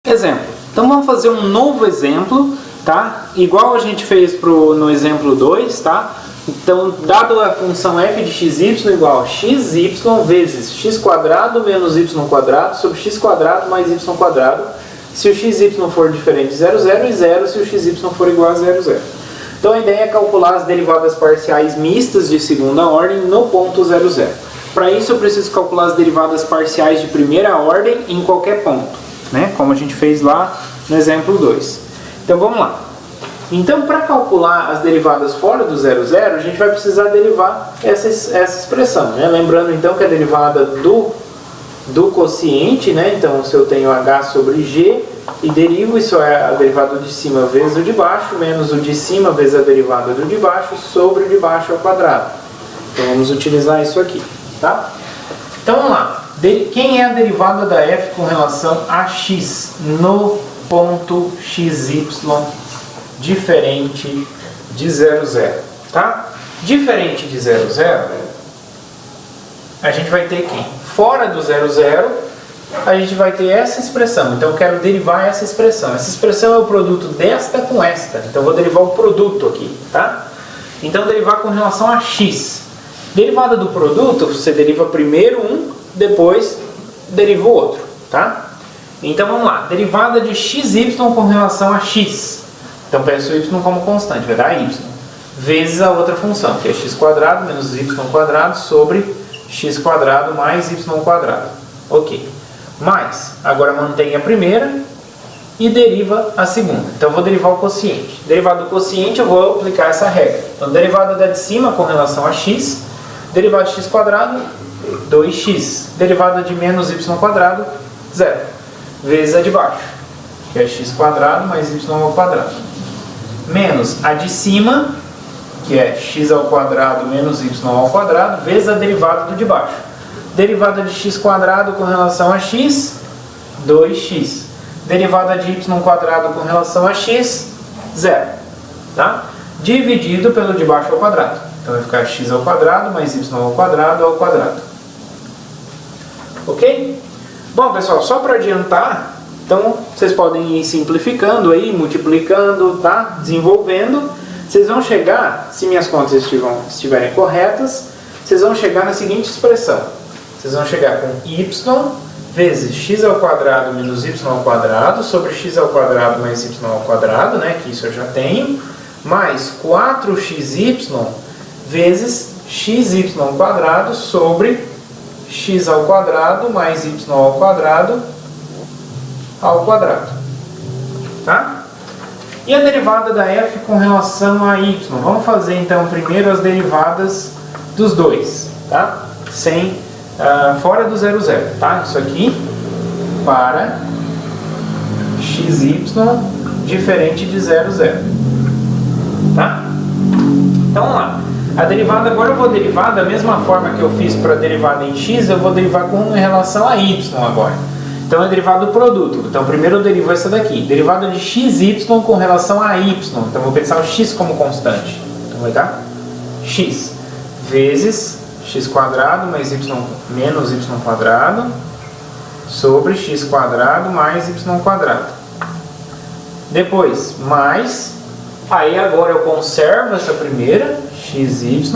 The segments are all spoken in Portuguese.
Exemplo. Então vamos fazer um novo exemplo, tá? Igual a gente fez no exemplo 2, tá? Então, dado a função f de xy igual a xy vezes x quadrado menos y quadrado sobre x quadrado mais y quadrado, se o xy for diferente de 0, 0 e 0 se o xy for igual a 0, 0. Então a ideia é calcular as derivadas parciais mistas de segunda ordem no ponto 0, 0. Para isso eu preciso calcular as derivadas parciais de primeira ordem em qualquer ponto, né? Como a gente fez lá no exemplo 2. Então vamos lá. Então, para calcular as derivadas fora do 0, 0, a gente vai precisar derivar essa expressão, né? Lembrando então que a derivada do quociente, né? Então, se eu tenho h sobre g e derivo, isso é a derivada de cima vezes o de baixo, menos o de cima vezes a derivada do de baixo sobre o de baixo ao quadrado. Então, vamos utilizar isso aqui, tá? Então, vamos lá. Quem é a derivada da f com relação a x no ponto xy diferente de 0, 0, tá? Diferente de 0, 0, a gente vai ter quem? Fora do 0, 0, a gente vai ter essa expressão. Então, eu quero derivar essa expressão. Essa expressão é o produto desta com esta. Então, eu vou derivar o produto aqui, tá? Então, derivar com relação a x. Derivada do produto, você deriva primeiro um, depois deriva o outro, tá? Então, vamos lá. Derivada de xy com relação a x. Então, peço y como constante, vai dar y. Vezes a outra função, que é x quadrado menos y quadrado sobre x quadrado mais y quadrado. Ok. Mais, agora mantém a primeira e deriva a segunda. Então, eu vou derivar o quociente. Derivado do quociente, eu vou aplicar essa regra. Então, derivada da de cima com relação a x. Derivada de x quadrado, 2x. Derivada de menos y quadrado, 0. Vezes a de baixo, que é x quadrado mais y ao quadrado. Menos a de cima, que é x ao quadrado menos y ao quadrado, vezes a derivada do de baixo. Derivada de x quadrado com relação a x, 2x. Derivada de y quadrado com relação a x, 0. Tá? Dividido pelo de baixo ao quadrado. Então vai ficar x ao quadrado mais y ao quadrado. Ok? Bom, pessoal, só para adiantar, então vocês podem ir simplificando aí, multiplicando, tá? Desenvolvendo. Vocês vão chegar, se minhas contas estiverem corretas, vocês vão chegar na seguinte expressão. Vocês vão chegar com y vezes x ao quadrado menos y ao quadrado sobre x ao quadrado mais y ao quadrado, né? Que isso eu já tenho, mais 4xy vezes xy quadrado sobre x ao quadrado mais y ao quadrado, tá? E a derivada da f com relação a y? Vamos fazer então primeiro as derivadas dos dois, tá? Fora do 0, 0, tá? Isso aqui para xy diferente de 0, 0, tá? Então vamos lá. A derivada, agora eu vou derivar da mesma forma que eu fiz para a derivada em x, eu vou derivar com relação a y agora. Então é derivada do produto. Então primeiro eu derivo essa daqui. Derivada de xy com relação a y. Então vou pensar o x como constante. Então vai dar x vezes x quadrado mais y menos y quadrado sobre x quadrado mais y quadrado. Depois mais, aí agora eu conservo essa primeira, xy,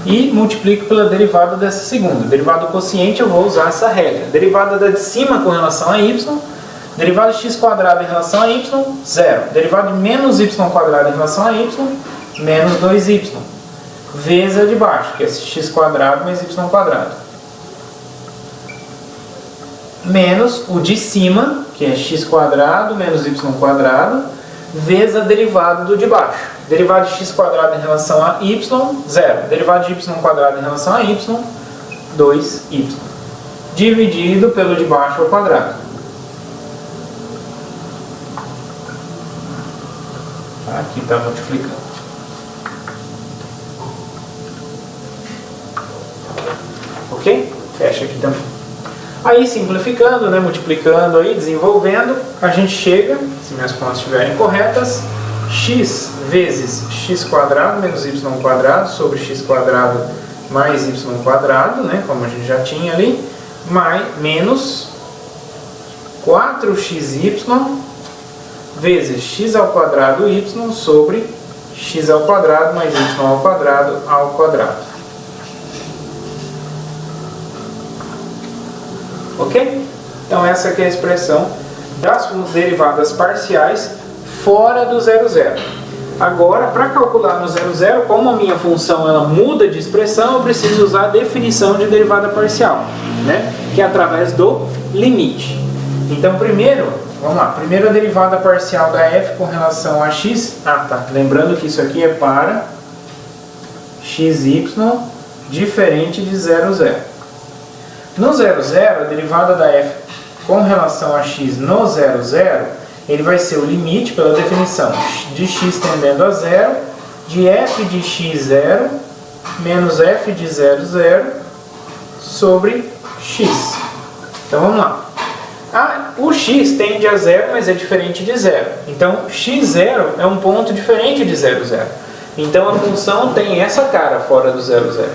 e multiplico pela derivada dessa segunda. Derivada do quociente eu vou usar essa regra. Derivada da de cima com relação a y. Derivada de x quadrado em relação a y, 0. Derivada de menos y quadrado em relação a y, menos 2y. Vezes a de baixo, que é x quadrado mais y quadrado. Menos o de cima, que é x quadrado menos y quadrado, vezes a derivada do de baixo. Derivada de x quadrado em relação a y, 0. Derivada de y quadrado em relação a y, 2y. Dividido pelo de baixo ao quadrado. Aqui está multiplicando. Ok? Fecha aqui também. Aí simplificando, né, multiplicando, aí, desenvolvendo, a gente chega, se minhas contas estiverem corretas, x vezes x quadrado menos y quadrado sobre x quadrado mais y quadrado, né, como a gente já tinha ali, menos 4xy vezes x ao quadrado y sobre x ao quadrado mais y ao quadrado. Ok? Então essa aqui é a expressão das derivadas parciais fora do zero zero. Agora, para calcular no zero zero, como a minha função ela muda de expressão, eu preciso usar a definição de derivada parcial, né? Que é através do limite. Então primeiro, vamos lá, primeiro a derivada parcial da f com relação a x. Lembrando que isso aqui é para xy diferente de zero zero. No zero zero, a derivada da f com relação a x no zero zero, ele vai ser o limite, pela definição, de x tendendo a zero, de f de x0 menos f de 0,0 sobre x. Então vamos lá. O x tende a zero, mas é diferente de zero. Então x0 é um ponto diferente de 0,0. Então a função tem essa cara fora do 0,0.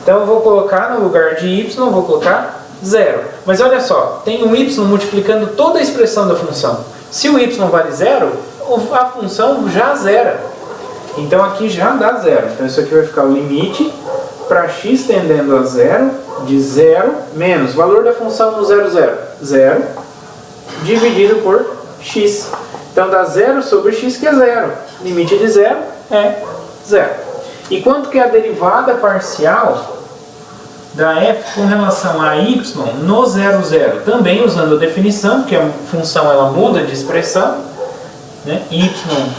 Então eu vou colocar no lugar de y, vou colocar 0. Mas olha só, tem um y multiplicando toda a expressão da função. Se o y vale 0, a função já zera. Então aqui já dá 0. Então isso aqui vai ficar o limite para x tendendo a 0, de 0 menos o valor da função no 0,0, 0, dividido por x. Então dá 0 sobre x, que é 0. Limite de 0 é 0. E quanto que é a derivada parcial da f com relação a y no 0,0? Também usando a definição, porque a função ela muda de expressão, né? Y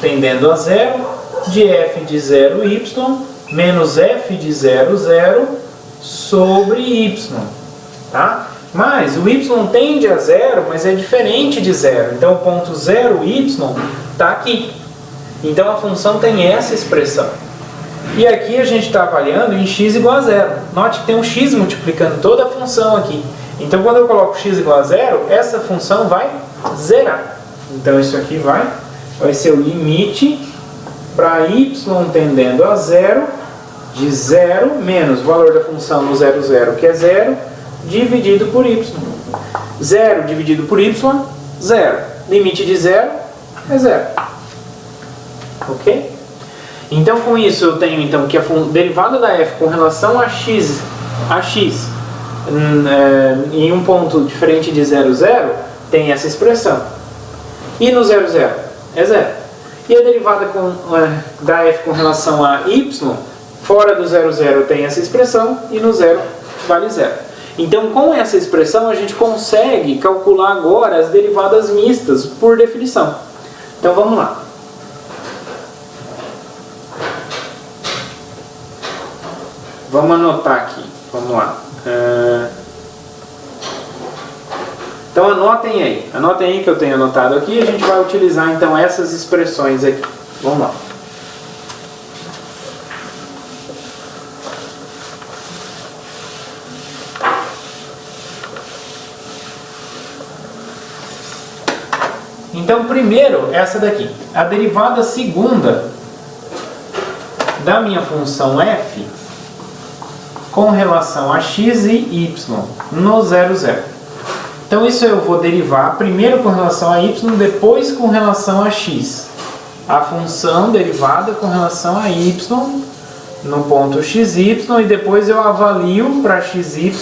tendendo a 0, de f de 0y menos f de 0,0 sobre y. Tá? Mas o y tende a 0, mas é diferente de 0. Então o ponto 0y está aqui. Então a função tem essa expressão. E aqui a gente está avaliando em x igual a 0. Note que tem um x multiplicando toda a função aqui. Então quando eu coloco x igual a 0, essa função vai zerar. Então isso aqui vai ser o limite para y tendendo a 0, de 0 menos o valor da função no 0,0, que é 0, dividido por y. 0 dividido por y, 0. Limite de 0 é 0. Ok? Então com isso eu tenho então que a derivada da f com relação a x em um ponto diferente de 0,0 tem essa expressão. E no 0,0 é 0. E a derivada da f com relação a y fora do 0,0 tem essa expressão e no 0 vale 0. Então com essa expressão a gente consegue calcular agora as derivadas mistas por definição. Então vamos lá. Vamos anotar aqui. Vamos lá. Então anotem aí. Anotem aí que eu tenho anotado aqui e a gente vai utilizar então essas expressões aqui. Vamos lá. Então primeiro essa daqui. A derivada segunda da minha função f com relação a x e y no 0,0. Então isso eu vou derivar primeiro com relação a y, depois com relação a x. A função derivada com relação a y no ponto xy e depois eu avalio para xy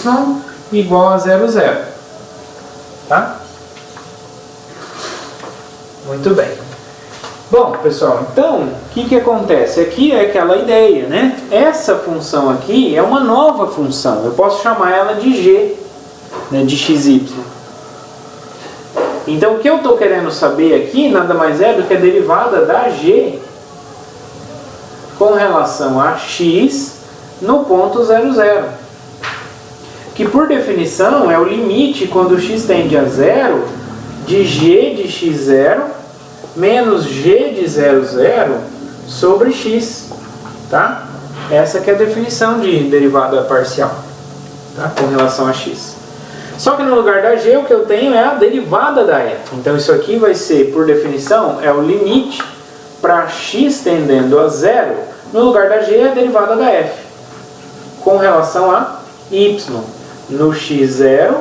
igual a 0,0. Tá? Muito bem. Bom, pessoal, então, o que acontece? Aqui é aquela ideia, né? Essa função aqui é uma nova função. Eu posso chamar ela de g, né, de xy. Então, o que eu estou querendo saber aqui nada mais é do que a derivada da g com relação a x no ponto 0,0. Que, por definição, é o limite quando x tende a 0 de g de x0 menos g de 0,0 sobre x, tá? Essa que é a definição de derivada parcial, tá? Com relação a x. Só que no lugar da g o que eu tenho é a derivada da f. Então isso aqui vai ser, por definição, é o limite para x tendendo a 0. No lugar da g é a derivada da f com relação a y no x0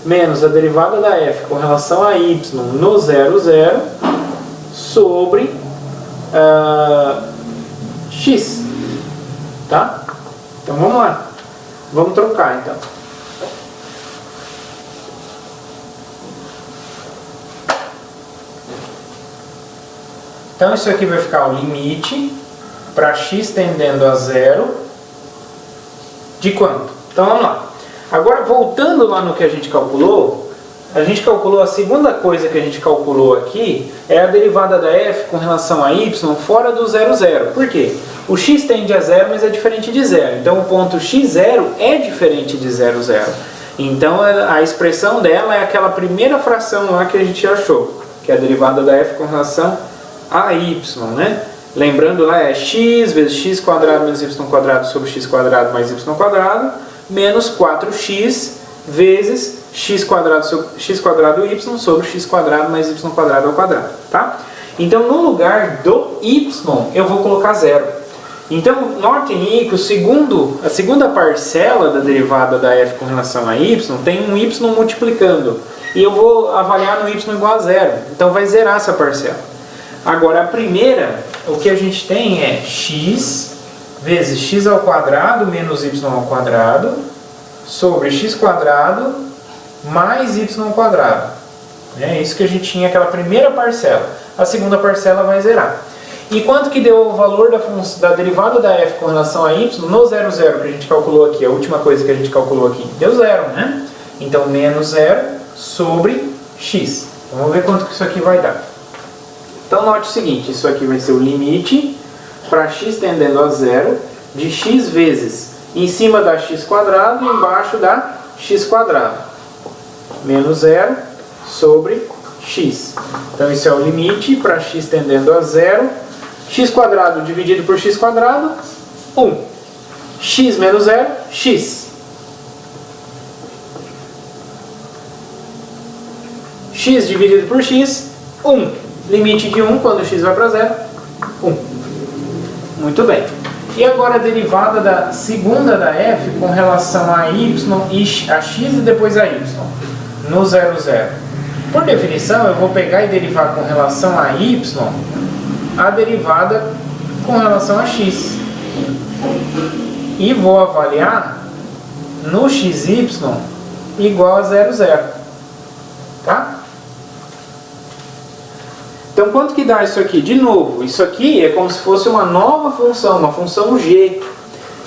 menos a derivada da f com relação a y no 0, 0, sobre x. Tá? Então vamos lá. Vamos trocar então. Então isso aqui vai ficar o limite para x tendendo a 0 de quanto? Então vamos lá. Agora voltando lá no que a gente calculou a segunda coisa que a gente calculou aqui é a derivada da f com relação a y fora do 0, 0. Por quê? O x tende a 0, mas é diferente de 0. Então o ponto x0 é diferente de 0, 0. Então a expressão dela é aquela primeira fração lá que a gente achou, que é a derivada da f com relação a y, né? Lembrando lá é x vezes x quadrado menos y quadrado sobre x quadrado mais y quadrado menos 4x vezes x quadrado y sobre x quadrado mais y quadrado ao quadrado, tá? Então no lugar do y eu vou colocar 0. Então notem aí que a segunda parcela da derivada da f com relação a y tem um y multiplicando e eu vou avaliar no y igual a 0. Então vai zerar essa parcela. Agora a primeira, o que a gente tem é x vezes x ao quadrado menos y ao quadrado sobre x quadrado mais y ao quadrado. É isso que a gente tinha, aquela primeira parcela. A segunda parcela vai zerar. E quanto que deu o valor da derivada da f com relação a y no 0, 0 que a gente calculou aqui? A última coisa que a gente calculou aqui. Deu 0, né? Então menos 0 sobre x. Então, vamos ver quanto que isso aqui vai dar. Então note o seguinte, isso aqui vai ser o limite para x tendendo a 0 de x vezes em cima da x quadrado e embaixo da x quadrado. Menos 0 sobre x. Então isso é o limite para x tendendo a 0. X quadrado dividido por x quadrado, 1. X menos 0, x. X dividido por x, 1. Limite de 1, quando x vai para 0, 1. Muito bem. E agora a derivada da segunda da f com relação a y e a x e depois a y, no 0, 0. Por definição, eu vou pegar e derivar com relação a y a derivada com relação a x. E vou avaliar no xy igual a 0, 0. Tá? Então, quanto que dá isso aqui? De novo, isso aqui é como se fosse uma nova função, uma função g.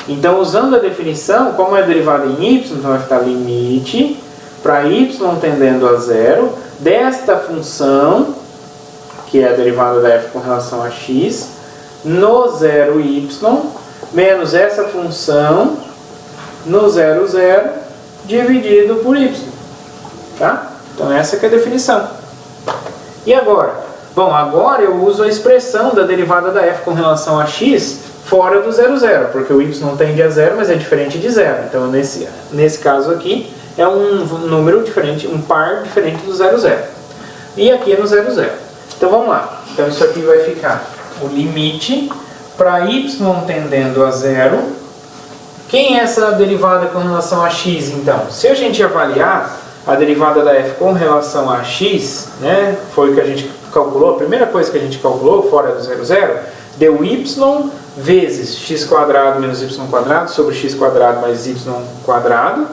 Então, usando a definição, como é derivada em y, então vai ficar limite para y tendendo a 0, desta função, que é a derivada da f com relação a x, no 0y, menos essa função no 0, 0, dividido por y. Tá? Então, essa que é a definição. E agora? Bom, agora eu uso a expressão da derivada da f com relação a x fora do 0, 0, porque o y tende a 0, mas é diferente de 0. Então, nesse caso aqui, é um número diferente, um par diferente do 0, 0. E aqui é no 0, 0. Então, vamos lá. Então, isso aqui vai ficar o limite para y tendendo a 0. Quem é essa derivada com relação a x, então? Se a gente avaliar a derivada da f com relação a x, né, foi o que a gente calculou, a primeira coisa que a gente calculou, fora do 0, 0, deu y vezes x quadrado menos y quadrado sobre x quadrado mais y quadrado,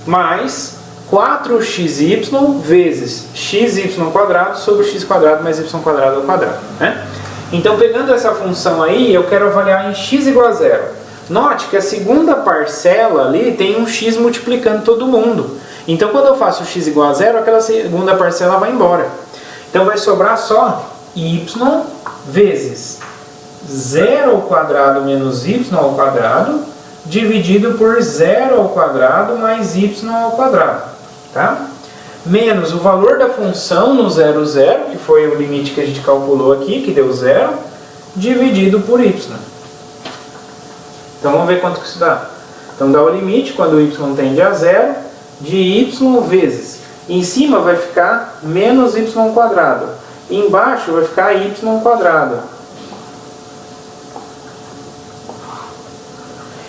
mais 4xy vezes xy quadrado sobre x quadrado mais y quadrado ao quadrado. Né? Então, pegando essa função aí, eu quero avaliar em x igual a 0. Note que a segunda parcela ali tem um x multiplicando todo mundo. Então, quando eu faço x igual a 0, aquela segunda parcela vai embora. Então, vai sobrar só y vezes 0 ao quadrado menos y ao quadrado, dividido por 0 ao quadrado mais y ao quadrado. Tá? Menos o valor da função no 0, 0, que foi o limite que a gente calculou aqui, que deu 0, dividido por y. Então, vamos ver quanto que isso dá. Então, dá o limite, quando o y tende a 0, de y vezes. Em cima vai ficar menos y quadrado. E embaixo vai ficar y quadrado.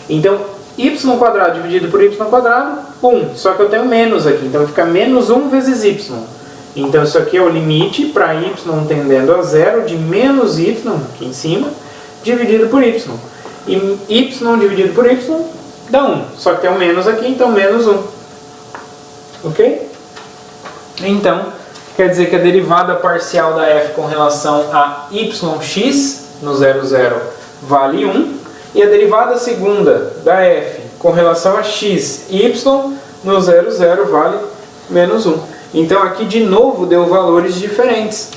Então, y quadrado dividido por y quadrado, 1. Só que eu tenho menos aqui, então vai ficar menos 1 vezes y. Então isso aqui é o limite para y tendendo a zero de menos y, aqui em cima, dividido por y. E y dividido por y dá 1. Só que tem um menos aqui, então menos 1. Ok? Então, quer dizer que a derivada parcial da f com relação a yx no 0, 0 vale 1. E a derivada segunda da f com relação a x, y no 0, 0 vale menos 1. Então aqui de novo deu valores diferentes,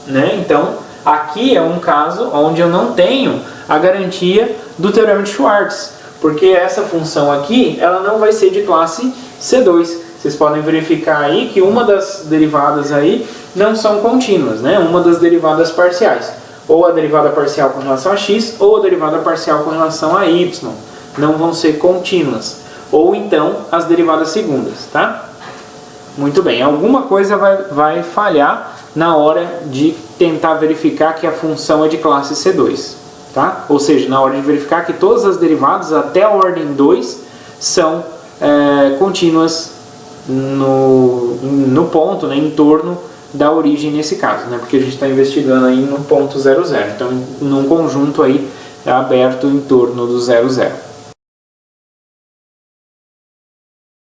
né? Então aqui é um caso onde eu não tenho a garantia do teorema de Schwartz, porque essa função aqui ela não vai ser de classe C2. Vocês podem verificar aí que uma das derivadas aí não são contínuas, né? Uma das derivadas parciais, ou a derivada parcial com relação a x, ou a derivada parcial com relação a y, não vão ser contínuas, ou então as derivadas segundas, tá? Muito bem, alguma coisa vai falhar na hora de tentar verificar que a função é de classe C2, tá? Ou seja, na hora de verificar que todas as derivadas até a ordem 2 são contínuas no ponto, né, em torno da origem nesse caso, né? Porque a gente está investigando aí no ponto 0, 0, então num conjunto aí aberto em torno do 0, 0.